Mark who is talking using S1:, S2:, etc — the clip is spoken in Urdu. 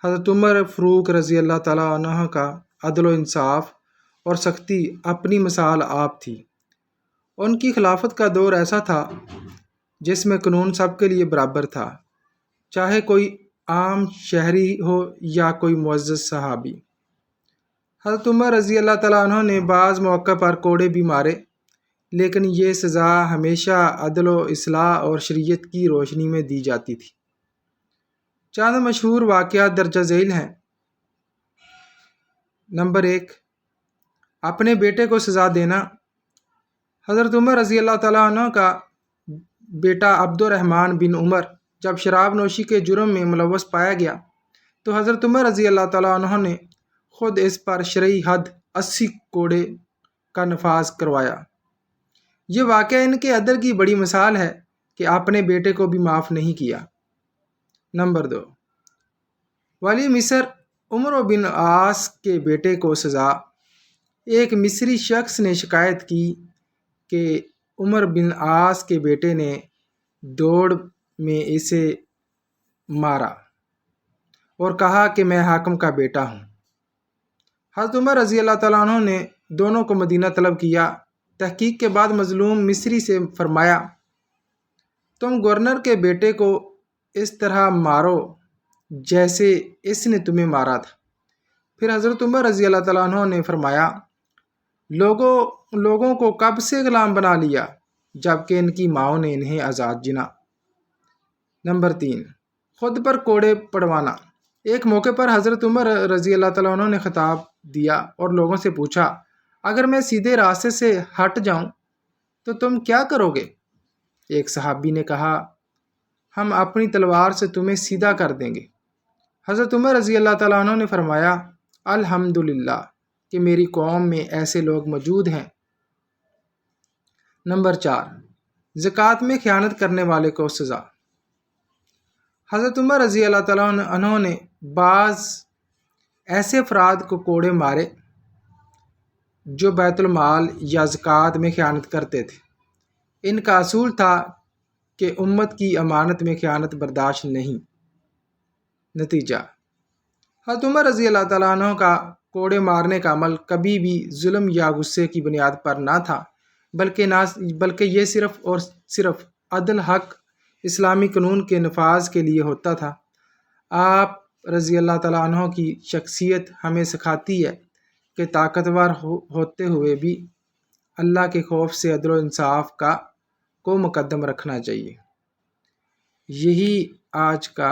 S1: حضرت عمر فاروق رضی اللہ تعالیٰ عنہ کا عدل و انصاف اور سختی اپنی مثال آپ تھی۔ ان کی خلافت کا دور ایسا تھا جس میں قانون سب کے لیے برابر تھا، چاہے کوئی عام شہری ہو یا کوئی معزز صحابی۔ حضرت عمر رضی اللہ تعالیٰ عنہ نے بعض موقع پر کوڑے بھی مارے، لیکن یہ سزا ہمیشہ عدل و اصلاح اور شریعت کی روشنی میں دی جاتی تھی۔ چند مشہور واقعات درج ذیل ہیں۔ نمبر 1، اپنے بیٹے کو سزا دینا۔ حضرت عمر رضی اللہ تعالیٰ عنہ کا بیٹا عبد الرحمن بن عمر جب شراب نوشی کے جرم میں ملوث پایا گیا تو حضرت عمر رضی اللہ تعالیٰ عنہ نے خود اس پر شرعی حد 80 کوڑے کا نفاذ کروایا۔ یہ واقعہ ان کے عدل کی بڑی مثال ہے کہ اپنے بیٹے کو بھی معاف نہیں کیا۔ نمبر 2، ولی مصر عمرو بن عاص کے بیٹے کو سزا۔ ایک مصری شخص نے شکایت کی کہ عمر بن عاص کے بیٹے نے دوڑ میں اسے مارا اور کہا کہ میں حاکم کا بیٹا ہوں۔ حضرت عمر رضی اللہ تعالیٰ عنہ نے دونوں کو مدینہ طلب کیا۔ تحقیق کے بعد مظلوم مصری سے فرمایا، تم گورنر کے بیٹے کو اس طرح مارو جیسے اس نے تمہیں مارا تھا۔ پھر حضرت عمر رضی اللہ تعالیٰ عنہ نے فرمایا، لوگوں کو کب سے غلام بنا لیا جبکہ ان کی ماؤں نے انہیں آزاد جنا۔ نمبر 3، خود پر کوڑے پڑوانا۔ ایک موقع پر حضرت عمر رضی اللہ تعالیٰ عنہ نے خطاب دیا اور لوگوں سے پوچھا، اگر میں سیدھے راستے سے ہٹ جاؤں تو تم کیا کرو گے؟ ایک صحابی نے کہا، ہم اپنی تلوار سے تمہیں سیدھا کر دیں گے۔ حضرت عمر رضی اللہ تعالیٰ عنہ نے فرمایا، الحمدللہ کہ میری قوم میں ایسے لوگ موجود ہیں۔ نمبر 4، زکوٰۃ میں خیانت کرنے والے کو سزا۔ حضرت عمر رضی اللہ تعالیٰ عنہ نے بعض ایسے افراد کو کوڑے مارے جو بیت المال یا زکوٰۃ میں خیانت کرتے تھے۔ ان کا اصول تھا کہ امت کی امانت میں خیانت برداشت نہیں۔ نتیجہ، حضرت عمر رضی اللہ تعالیٰ عنہ کا کوڑے مارنے کا عمل کبھی بھی ظلم یا غصے کی بنیاد پر نہ تھا، بلکہ یہ صرف اور صرف عدل، حق، اسلامی قانون کے نفاذ کے لیے ہوتا تھا۔ آپ رضی اللہ تعالیٰ عنہ کی شخصیت ہمیں سکھاتی ہے کہ طاقتور ہوتے ہوئے بھی اللہ کے خوف سے عدل و انصاف کو مقدم رکھنا چاہیے۔ یہی آج کا